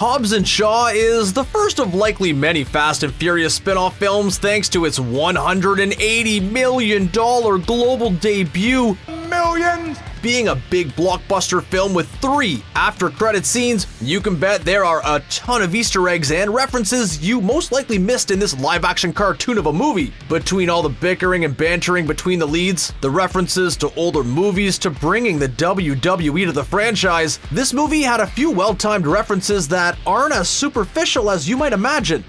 Hobbs and Shaw is the first of likely many Fast and Furious spin-off films thanks to its $180 million global debut. Millions! Being a big blockbuster film with 3 after-credit scenes, you can bet there are a ton of Easter eggs and references you most likely missed in this live-action cartoon of a movie. Between all the bickering and bantering between the leads, the references to older movies to bringing the WWE to the franchise, this movie had a few well-timed references that aren't as superficial as you might imagine.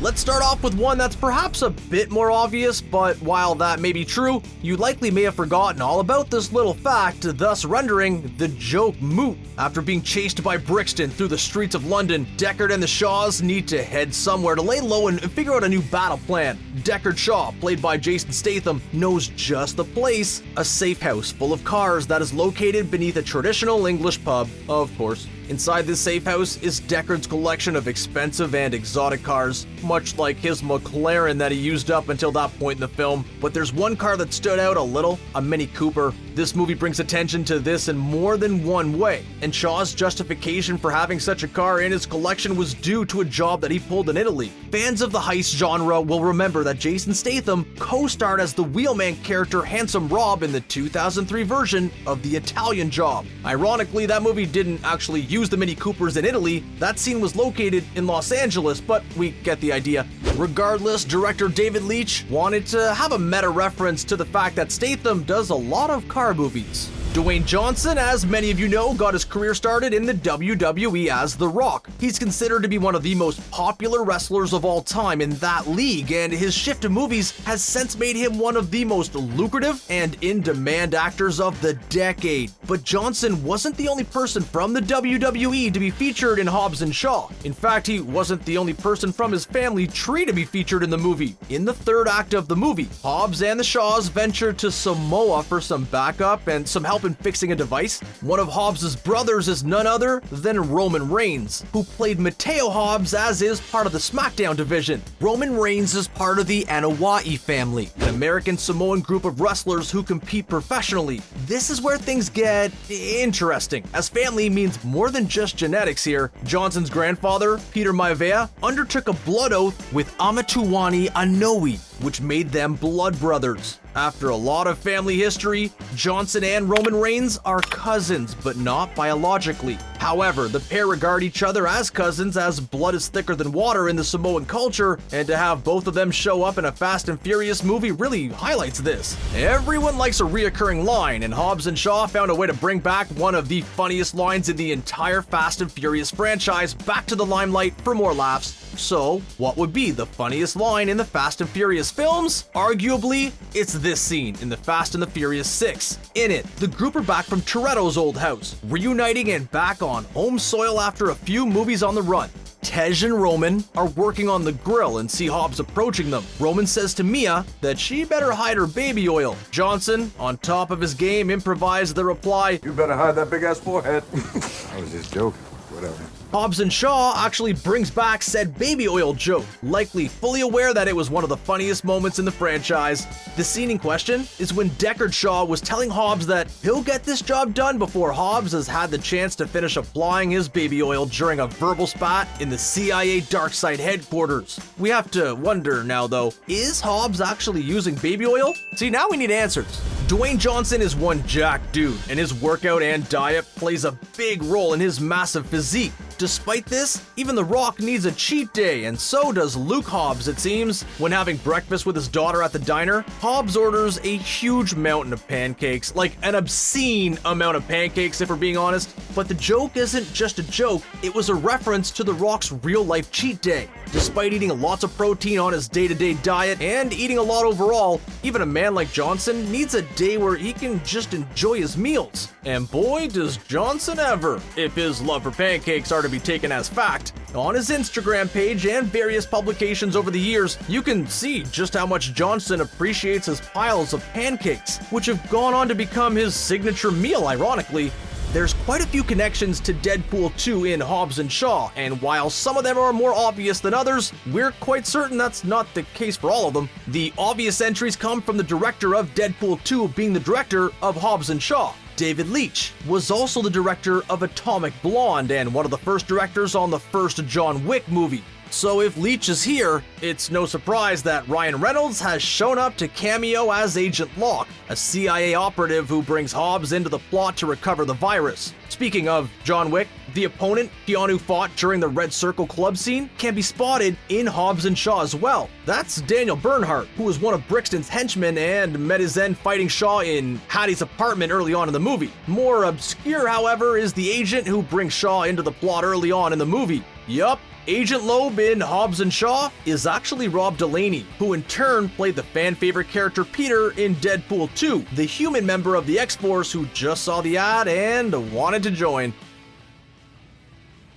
Let's start off with one that's perhaps a bit more obvious, but while that may be true, you likely may have forgotten all about this little fact, thus rendering the joke moot. After being chased by Brixton through the streets of London, Deckard and the Shaws need to head somewhere to lay low and figure out a new battle plan. Deckard Shaw, played by Jason Statham, knows just the place, a safe house full of cars that is located beneath a traditional English pub, of course. Inside this safe house is Deckard's collection of expensive and exotic cars, much like his McLaren that he used up until that point in the film. But there's one car that stood out a little, a Mini Cooper. This movie brings attention to this in more than one way, and Shaw's justification for having such a car in his collection was due to a job that he pulled in Italy. Fans of the heist genre will remember that Jason Statham co-starred as the wheelman character Handsome Rob in the 2003 version of The Italian Job. Ironically, that movie didn't actually use the Mini Coopers in Italy. That scene was located in Los Angeles, but we get the idea. Regardless, director David Leitch wanted to have a meta reference to the fact that Statham does a lot of car movies. Dwayne Johnson, as many of you know, got his career started in the WWE as The Rock. He's considered to be one of the most popular wrestlers of all time in that league, and his shift to movies has since made him one of the most lucrative and in-demand actors of the decade. But Johnson wasn't the only person from the WWE to be featured in Hobbs and Shaw. In fact, he wasn't the only person from his family tree to be featured in the movie. In the third act of the movie, Hobbs and the Shaws ventured to Samoa for some backup and some help in fixing a device. One of Hobbs' brothers is none other than Roman Reigns, who played Mateo Hobbs as is part of the SmackDown division. Roman Reigns is part of the Anoa'i family, an American Samoan group of wrestlers who compete professionally. This is where things get interesting, as family means more than just genetics here. Johnson's grandfather, Peter Maivia, undertook a blood oath with Amatuwani Anoa'i, which made them blood brothers. After a lot of family history, Johnson and Roman Reigns are cousins, but not biologically. However, the pair regard each other as cousins, as blood is thicker than water in the Samoan culture, and to have both of them show up in a Fast and Furious movie really highlights this. Everyone likes a reoccurring line, and Hobbs and Shaw found a way to bring back one of the funniest lines in the entire Fast and Furious franchise back to the limelight for more laughs. So, what would be the funniest line in the Fast and Furious films? Arguably, it's this scene in the Fast and the Furious 6. In it, the group are back from Toretto's old house, reuniting and back on home soil after a few movies on the run. Tej and Roman are working on the grill and see Hobbs approaching them. Roman says to Mia that she better hide her baby oil. Johnson, on top of his game, improvised the reply, You better hide that big-ass forehead. I was just joking. Whatever. Hobbs and Shaw actually brings back said baby oil joke, likely fully aware that it was one of the funniest moments in the franchise. The scene in question is when Deckard Shaw was telling Hobbs that he'll get this job done before Hobbs has had the chance to finish applying his baby oil during a verbal spat in the CIA Darkside headquarters. We have to wonder now though, is Hobbs actually using baby oil? See, now we need answers. Dwayne Johnson is one jacked dude, and his workout and diet plays a big role in his massive physique. Despite this, even The Rock needs a cheat day, and so does Luke Hobbs, it seems. When having breakfast with his daughter at the diner, Hobbs orders a huge mountain of pancakes, like an obscene amount of pancakes if we're being honest. But the joke isn't just a joke, it was a reference to The Rock's real-life cheat day. Despite eating lots of protein on his day-to-day diet and eating a lot overall, even a man like Johnson needs a day where he can just enjoy his meals. And boy, does Johnson ever, if his love for pancakes are to be taken as fact. On his Instagram page and various publications over the years, you can see just how much Johnson appreciates his piles of pancakes, which have gone on to become his signature meal, ironically. There's quite a few connections to Deadpool 2 in Hobbs and Shaw, and while some of them are more obvious than others, we're quite certain that's not the case for all of them. The obvious entries come from the director of Deadpool 2 being the director of Hobbs and Shaw. David Leitch was also the director of Atomic Blonde and one of the first directors on the first John Wick movie. So if Leitch is here, it's no surprise that Ryan Reynolds has shown up to cameo as Agent Locke, a CIA operative who brings Hobbs into the plot to recover the virus. Speaking of John Wick, the opponent Keanu fought during the Red Circle Club scene can be spotted in Hobbs and Shaw as well. That's Daniel Bernhardt, who was one of Brixton's henchmen and met his end fighting Shaw in Hattie's apartment early on in the movie. More obscure, however, is the agent who brings Shaw into the plot early on in the movie. Yup. Agent Loeb in Hobbs and Shaw is actually Rob Delaney, who in turn played the fan-favorite character Peter in Deadpool 2, the human member of the X-Force who just saw the ad and wanted to join.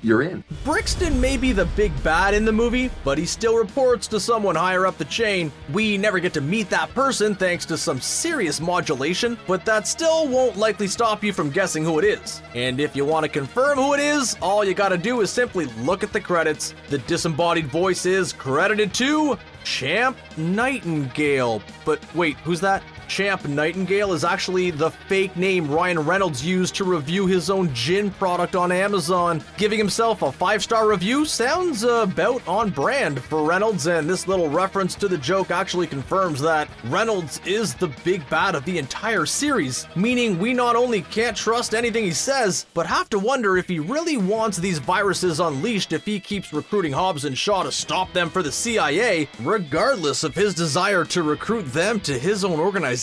You're in. Brixton may be the big bad in the movie, but he still reports to someone higher up the chain. We never get to meet that person thanks to some serious modulation, but that still won't likely stop you from guessing who it is. And if you want to confirm who it is, all you gotta do is simply look at the credits. The disembodied voice is credited to Champ Nightingale. But wait, who's that? Champ Nightingale is actually the fake name Ryan Reynolds used to review his own gin product on Amazon. Giving himself a 5-star review sounds about on brand for Reynolds, and this little reference to the joke actually confirms that Reynolds is the big bad of the entire series, meaning we not only can't trust anything he says, but have to wonder if he really wants these viruses unleashed if he keeps recruiting Hobbs and Shaw to stop them for the CIA, regardless of his desire to recruit them to his own organization.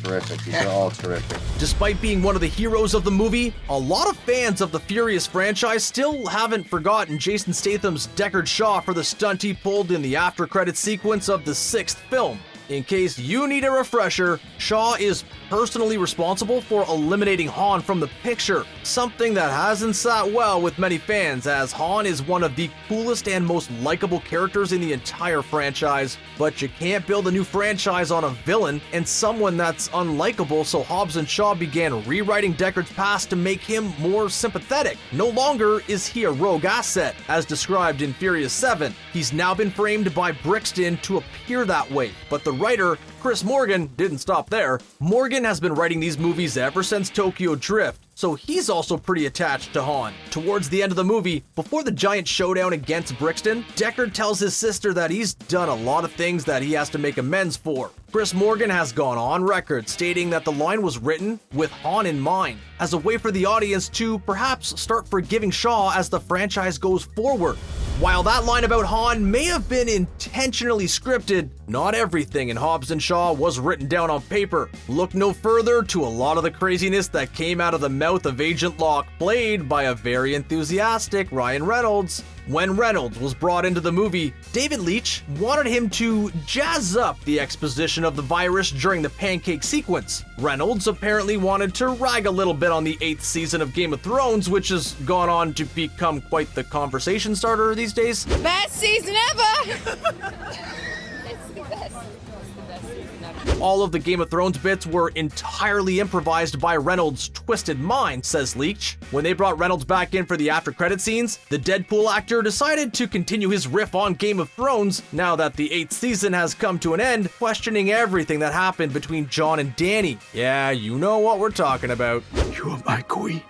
Terrific. These are all terrific. Despite being one of the heroes of the movie, a lot of fans of the Furious franchise still haven't forgotten Jason Statham's Deckard Shaw for the stunt he pulled in the after-credits sequence of the 6th film. In case you need a refresher, Shaw is personally responsible for eliminating Han from the picture, something that hasn't sat well with many fans, as Han is one of the coolest and most likable characters in the entire franchise. But you can't build a new franchise on a villain and someone that's unlikable, so Hobbs and Shaw began rewriting Deckard's past to make him more sympathetic. No longer is he a rogue asset, as described in Furious 7. He's now been framed by Brixton to appear that way, but the writer, Chris Morgan, didn't stop there. Morgan has been writing these movies ever since Tokyo Drift, so he's also pretty attached to Han. Towards the end of the movie, before the giant showdown against Brixton, Deckard tells his sister that he's done a lot of things that he has to make amends for. Chris Morgan has gone on record stating that the line was written with Han in mind, as a way for the audience to perhaps start forgiving Shaw as the franchise goes forward. While that line about Han may have been intentionally scripted, not everything in Hobbs and Shaw was written down on paper. Look no further to a lot of the craziness that came out of the mouth of Agent Locke, played by a very enthusiastic Ryan Reynolds. When Reynolds was brought into the movie, David Leitch wanted him to jazz up the exposition of the virus during the Pancakes sequence. Reynolds apparently wanted to rag a little bit on the 8th season of Game of Thrones, which has gone on to become quite the conversation starter these days. Best season ever! It's the best. It's the best season ever. All of the Game of Thrones bits were entirely improvised by Reynolds' twisted mind, says Leitch. When they brought Reynolds back in for the after-credit scenes, the Deadpool actor decided to continue his riff on Game of Thrones now that the 8th season has come to an end, questioning everything that happened between Jon and Dany. Yeah, you know what we're talking about. You are my queen.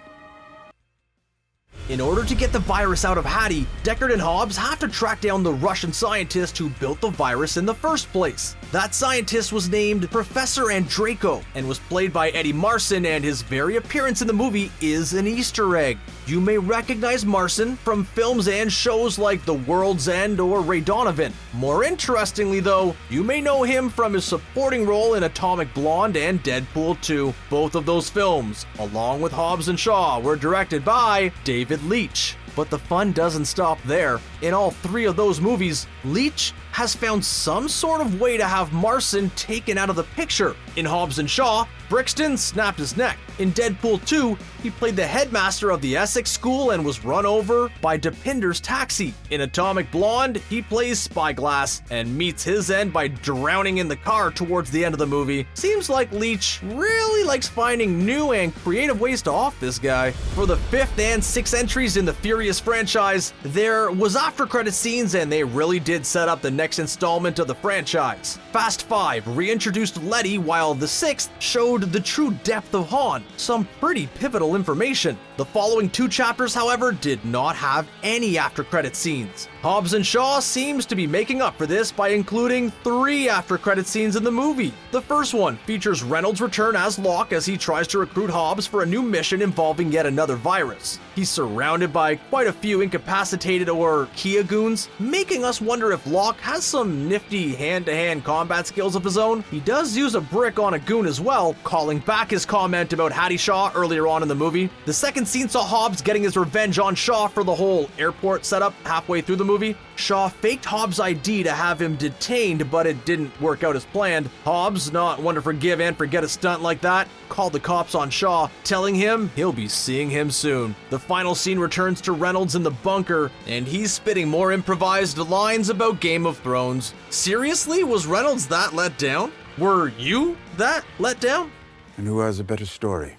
In order to get the virus out of Hattie, Deckard and Hobbs have to track down the Russian scientist who built the virus in the first place. That scientist was named Professor Andraco and was played by Eddie Marsan, and his very appearance in the movie is an Easter egg. You may recognize Marsan from films and shows like The World's End or Ray Donovan. More interestingly though, you may know him from his supporting role in Atomic Blonde and Deadpool 2. Both of those films, along with Hobbs and Shaw, were directed by David Leitch. But the fun doesn't stop there. In all 3 of those movies, Leitch has found some sort of way to have Marsan taken out of the picture. In Hobbs and Shaw, Brixton snapped his neck. In Deadpool 2, he played the headmaster of the Essex School and was run over by Dipinder's taxi. In Atomic Blonde, he plays Spyglass and meets his end by drowning in the car towards the end of the movie. Seems like Leach really likes finding new and creative ways to off this guy. For the 5th and 6th entries in the Furious franchise, there was after-credit scenes and they really did set up the next installment of the franchise. Fast 5 reintroduced Letty, while the 6th showed the true depth of Han. Some pretty pivotal information. The following 2 chapters, however, did not have any after-credit scenes. Hobbs and Shaw seems to be making up for this by including 3 after-credit scenes in the movie. The first one features Reynolds' return as Locke as he tries to recruit Hobbs for a new mission involving yet another virus. He's surrounded by quite a few incapacitated or Kia goons, making us wonder if Locke has some nifty hand-to-hand combat skills of his own. He does use a brick on a goon as well, calling back his comment about Hattie Shaw earlier on in the movie. The second scene saw Hobbs getting his revenge on Shaw for the whole airport setup halfway through the movie. Shaw faked Hobbs' ID to have him detained, but it didn't work out as planned. Hobbs, not one to forgive and forget a stunt like that, called the cops on Shaw, telling him he'll be seeing him soon. The final scene returns to Reynolds in the bunker, and he's spitting more improvised lines about Game of Thrones. Seriously, was Reynolds that let down? Were you that let down? And who has a better story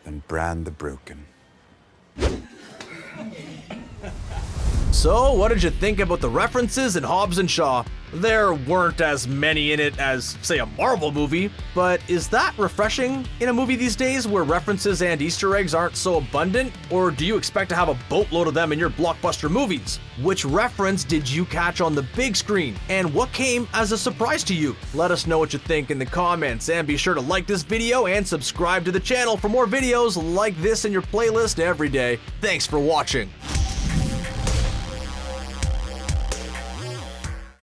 than Bran the Broken? So, what did you think about the references in Hobbs and Shaw? There weren't as many in it as, say, a Marvel movie, but is that refreshing in a movie these days where references and Easter eggs aren't so abundant? Or do you expect to have a boatload of them in your blockbuster movies? Which reference did you catch on the big screen? And what came as a surprise to you? Let us know what you think in the comments, and be sure to like this video and subscribe to the channel for more videos like this in your playlist every day. Thanks for watching.